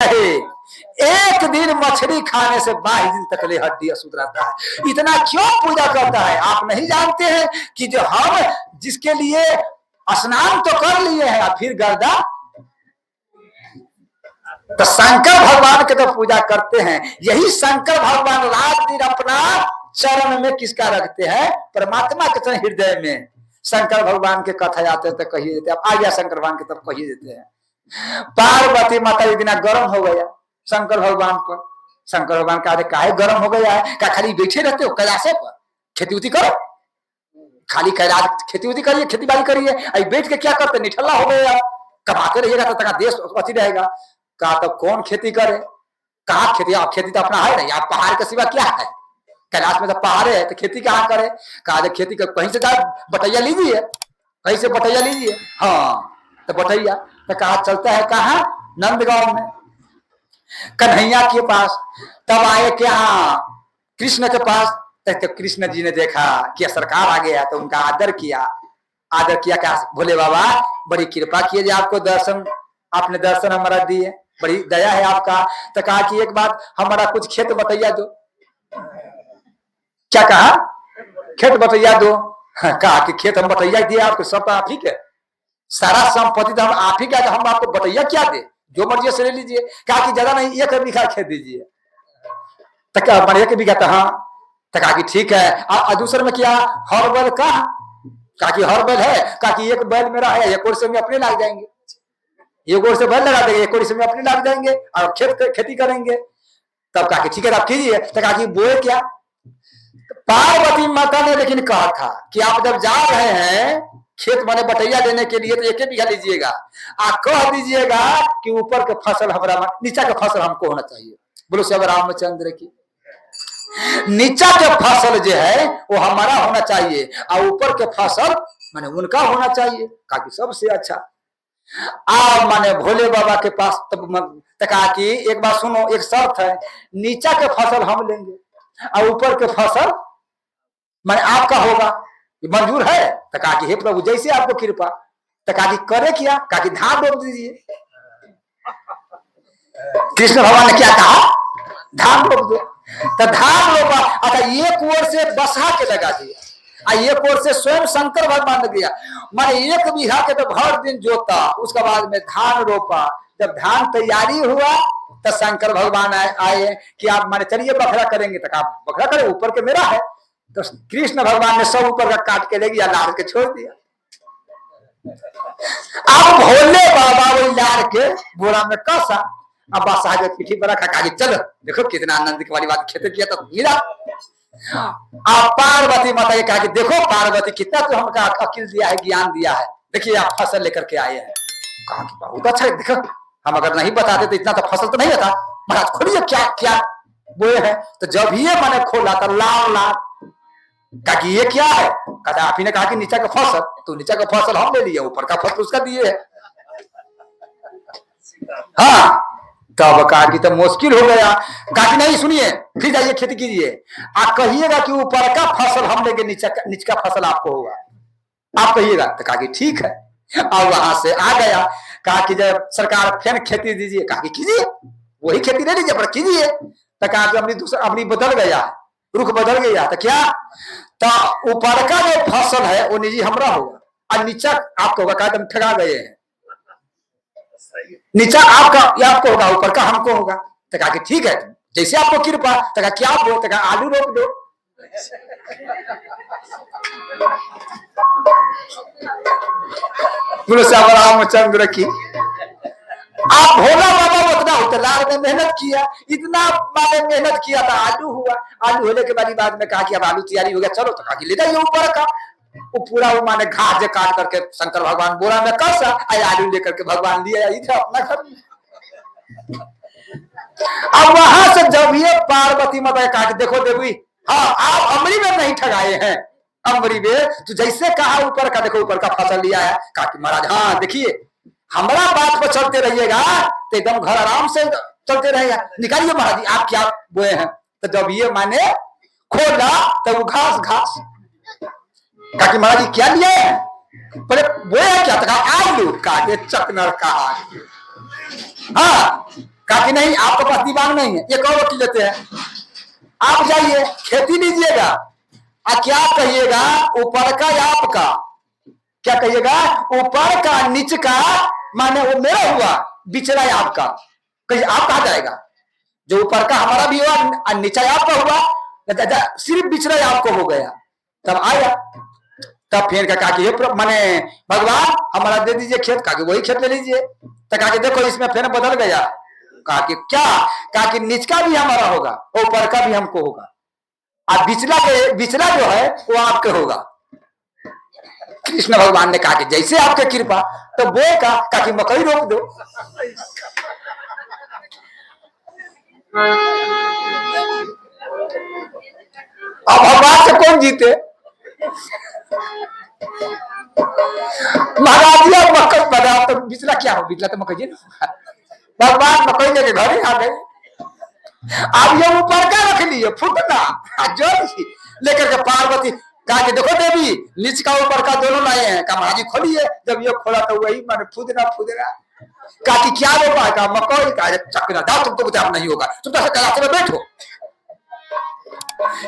एक दिन मछली खाने से 22 दिन तक ले हड्डी अशुद्ध रहता है। इतना क्यों पूजा करता है? आप नहीं जानते हैं कि जो हम जिसके लिए स्नान तो कर लिए हैं फिर गर्दा, तो शंकर भगवान के तो पूजा करते हैं। यही शंकर भगवान रात दिन अपना चरण में किसका रखते हैं? परमात्मा के चरण हृदय में। शंकर भगवान के कथा आते तो कही देते, अब आ गया शंकर भगवान की तरफ कही देते हैं। पार्वती माता एक दिन गर्म हो गया शंकर भगवान पर। शंकर भगवान का काहे गर्म हो गया है? क्या खाली बैठे रहते हो कैलाशे पर? खेती उती करो, खाली कैलाश खेती उती करिए, खेती बाड़ी करिए, अभी बैठ के क्या करते? निठल्ला हो गया, कमाते रहिएगा तो देश अति रहेगा। कहा तो कौन खेती करे? कहा खेती? आप खेती तो अपना है नहीं, आप पहाड़ के सिवा क्या है? कैलाश में तो पहाड़ है तो खेती कहाँ करे? कहा खेती का कहीं से बटैया लीजिए, कहीं से बटैया लीजिए। हाँ तो बटैया तो कहा चलता है कहाँ? नंदगांव में कन्हैया के पास। तब आए क्या कृष्ण के पास, तो कृष्ण जी ने देखा कि सरकार आ गया तो उनका आदर किया। आदर किया क्या? भोले बाबा बड़ी कृपा किए जो आपको दर्शन, आपने दर्शन हमारा दिए, बड़ी दया है आपका। तो कहा कि एक बात हमारा कुछ खेत बटैया दो। क्या कहा? खेत बटैया दो। कहा कि खेत हम बटैया दिए आपको, सब आप ही के सारा संपत्ति तो हम आप ही क्या, हम आपको बटैया क्या दे? जो मर्जी से ले लीजिए। कहा कि ज्यादा नहीं 1 बीघा खेत दीजिए। तो क्या 1 बीघा? तो हाँ। तो कहा कि ठीक है। दूसरे में क्या? हर बैल का? कहा कि हर बैल है। कहा कि 1 बैल मेरा है, 1 और से में अपने लाग जाएंगे, 1 और से बैल लगा देंगे, 1 और से में अपने लाग जाएंगे और खेती करेंगे। तब कहा कि ठीक है आप कीजिए। तो कहा कि बोए क्या? पार्वती माता ने लेकिन कहा था कि आप जब जा रहे हैं खेत माने बटैया देने के लिए तो 1 बीघा लीजिएगा, कह दीजिएगा कि ऊपर के फसल हमारा, नीचा के फसल हमको होना चाहिए। बोलो श्री रामचंद्र की। नीचा के फसल जो है वो हमारा होना चाहिए और ऊपर के फसल माने उनका होना चाहिए। कहा सबसे अच्छा। माने भोले बाबा के पास तब कहा कि एक बात सुनो, एक शर्त है, नीचा के फसल हम लेंगे और ऊपर के फसल माने आपका होगा, मंजूर है? तो कहा कि हे प्रभु जैसे आपको कृपा। तो कहा कि करे क्या? कहा कि धान रोप दीजिए। कृष्ण भगवान ने क्या कहा? धान रोप दो। तो धान रोपा। अच्छा 1 ओर से बसा के लगा दिया और 1 ओर से स्वयं शंकर भगवान ने दिया। माने 1 बीघा के तो हर दिन जोता, उसके बाद में धान रोपा। जब धान तैयारी हुआ तो शंकर भगवान आए कि आप माने चलिए बखरा करेंगे। तो आप बखरा करें, ऊपर के मेरा है। तो कृष्ण भगवान ने सब ऊपर का काट के ले गया, लाड़ के छोड़ दिया। अब भोले बाबा वही लाड़ के बोरा में कसा, अब बादशाह के पीठी पर रखा। कहा चलो देखो कितना आनंद की वाली बात, खेती किया तो मिला। आप पार्वती माता ने कहा कि देखो पार्वती कितना तो हमका अकिल दिया है, ज्ञान दिया है, देखिए आप फसल लेकर के आए हैं। कहा कि बहुत अच्छा है, देखो हम अगर नहीं बताते तो इतना तो फसल तो नहीं होता। महाराज खोलिए क्या क्या बोए हैं। तो जब ये मैंने खोला तो लाल लाल। कहा कि ये क्या है? कहता आप ही ने कहा कि नीचा का फसल, तो नीचा का फसल हम ले लिए, ऊपर का फसल उसका दिए है। हाँ तब कहा कि तो मुश्किल हो गया। कहा कि नहीं सुनिए फिर जाइए खेती कीजिए, आप कहिएगा कि ऊपर का फसल हम लेंगे, नीचा का फसल आपको होगा, आप कहिएगा। तो कहा कि ठीक है। और वहां से आ गया। कहा कि जब सरकार फिर खेती दीजिए। कहा कि कीजिए, वही खेती ले लीजिए पर कीजिए। तो कहा कि अपनी बदल गया, रुख बदल गया। तो क्या? तो ऊपर का जो फसल है वो निजी हमरा होगा और नीचा आपको होगा। कहा तुम ठगा गए हैं, नीचा आपको होगा, ऊपर का हमको होगा। तो कहा कि ठीक है जैसे आपको कृपा। तो कहा क्या बोल? तो कहा आलू रोप दो। बोलो श्री रामचंद्र की। आप भोला बाबा उतना उतलार में मेहनत किया, इतना माने मेहनत किया था, आलू हुआ। आलू होने के बाद में कहा कि अब आलू तैयारी हो गया, चलो। तो कहा कि ले जाइए ऊपर का। वो पूरा वो माने घास काट करके शंकर भगवान बोरा में कसा, आलू लेकर के भगवान लिए इधर अपना घर में। अब वहां से जब ये पार्वती माता कहा कि देखो देवी, हाँ आप अमरी में नहीं ठगाए हैं, अमरी में तो जैसे कहा ऊपर का, देखो ऊपर का फसल लिया है। कहा कि महाराज हाँ देखिए हमारा बात पर चलते रहिएगा तो एकदम घर आराम से चलते रहेगा। निकालिए महाराज आप क्या बोए हैं। तो जब ये माने खोला तो वो घास। कहा कि महाराज क्या लिया है? बोले बोया क्या? तो कहा आलू। कहा चकनर कहा हाँ। कहा कि नहीं आपके पास दिमाग नहीं है, एक और वकील लेते हैं, आप जाइए खेती लीजिएगा और क्या कहिएगा ऊपर का या आपका, क्या कहिएगा ऊपर का नीचे का, माने वो मेरा हुआ बिचरा है आपका, कहीं आप कहा जाएगा, जो ऊपर का हमारा भी हुआ और नीचा आपका हुआ, सिर्फ बिचरा आपको हो गया। तब आया, तब फिर कहा कि माने भगवान हमारा दे दीजिए खेत, कहा कि वही खेत ले लीजिए। तो कहा कि देखो इसमें फिर बदल गया, कहा कि क्या, कहा कि निचका भी हमारा होगा और ऊपर का भी हमको होगा, और बिचला जो है वो आपके होगा। कृष्ण भगवान ने कहा कि जैसे आपके कृपा, तो वो कहा कि मकई रोक दो। अब भगवान से कौन जीते? महाराज जी मकई बना तो बिचला क्या हो, बिचला तो मकई ना। भगवान मकई लेके घर ही आ गए। अब ये ऊपर का रख लिए फूटना जो लेकर के पार्वती कहा कि देखो देवी नीच का ऊपर का दोनों लाए हैं, कहा महाराज खोलिए। जब ये खोला तो वही मैंने फूदना कहा कि क्या रोपा है, कहा मकई, कहा चकना दाओ तुमको बचाव नहीं होगा, तुम तो कैलाश में बैठो।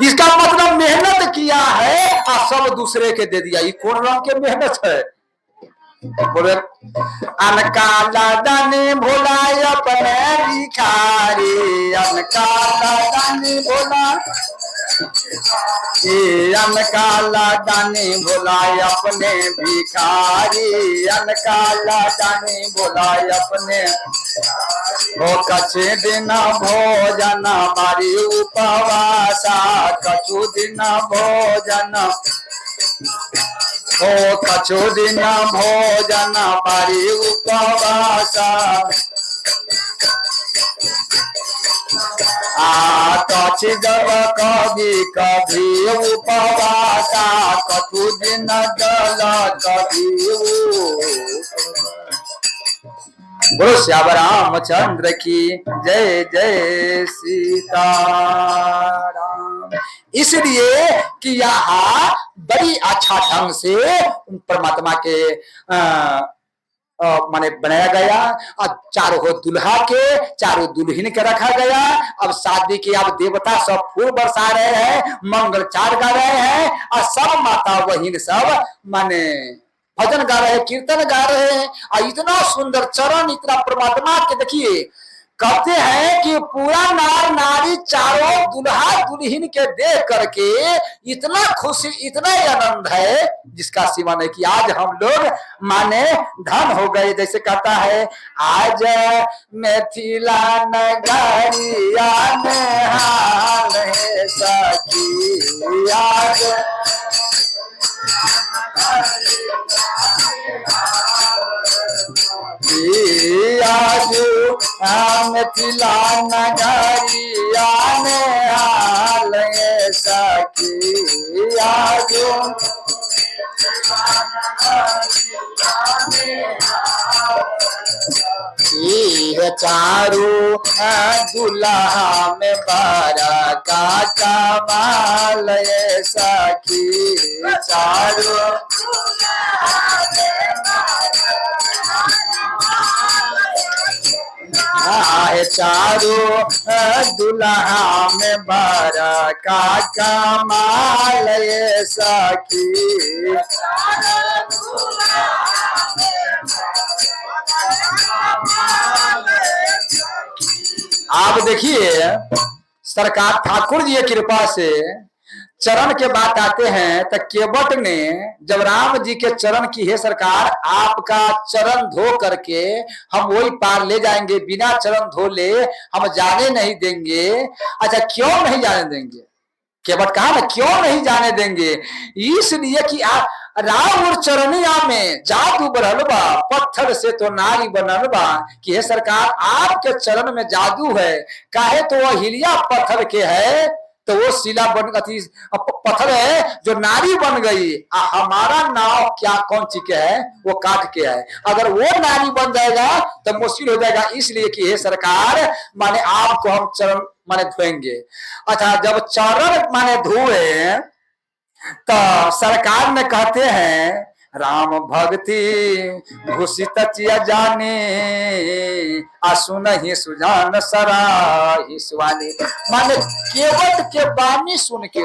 इसका मतलब मेहनत किया है और सब दूसरे के दे दिया, ये कौन रंग के मेहनत है? बोले अनकाला दानी भोला अपने भिखारी, अनकाला दानी भोला, अनकाला दानी भोला अपने भिखारी, अनकाला दानी भोला अपने हो कछु दिन भोजन मारी उपवासा, कछु दिन भोजन ओ कछु दिन भोजन मारी उपवासा, कछि जब कभी कभी उपवासा, कछु दिन जल कभी। बोलो श्याम रामचंद्र की जय, जय सीताराम। इसलिए कि यहाँ बड़ी अच्छा ढंग से परमात्मा के माने बनाया गया, और चारों दुल्हा के चारों दुल्हन के रखा गया। अब शादी के अब देवता सब फूल बरसा रहे हैं, मंगल चार गा रहे हैं, और सब माता बहिन सब माने भजन गा रहे हैं, कीर्तन गा रहे हैं, और इतना सुंदर चरण, इतना परमात्मा के देखिए कहते हैं कि पूरा नार नारी चारों दुल्हा दुल्हन के देख करके इतना खुशी, इतना आनंद है जिसका सीमा नहीं, कि आज हम लोग माने धन हो गए। जैसे कहता है आज मिथिला नगरिया में हाल है सखी, आज मिथिला नगरिया में हाल है सखी, आज चारू दुल्हा में बारा का कमाल है सखी, चारू चारू दुल्हा में बारा का कमाल है सखी, आप देखिए सरकार ठाकुर जी की कृपा से चरण के बात आते हैं तो केवट ने जब राम जी के चरण की है सरकार आपका चरण धो करके हम वही पार ले जाएंगे, बिना चरण धो ले हम जाने नहीं देंगे। अच्छा क्यों नहीं जाने देंगे? केवट कहा ना क्यों नहीं जाने देंगे, इसलिए कि राम और चरनिया में जादू बनल बा, पत्थर से तो नारी बनल बा, कि हे सरकार आपके चरण में जादू है, काहे तो वह हिलिया पत्थर के है, तो वो शिला बन गई पत्थर है जो नारी बन गई, हमारा नाव क्या कौन सी के है वो काट के है, अगर वो नारी बन जाएगा तो मुश्किल हो जाएगा। इसलिए कि हे सरकार माने आपको हम चरण माने धोएंगे। अच्छा जब चरण माने धोए तो सरकार ने कहते हैं राम भक्ति घुसित चिया जाने आसु नहीं सुजान सरा सुहानी। माने केवट के बानी सुन के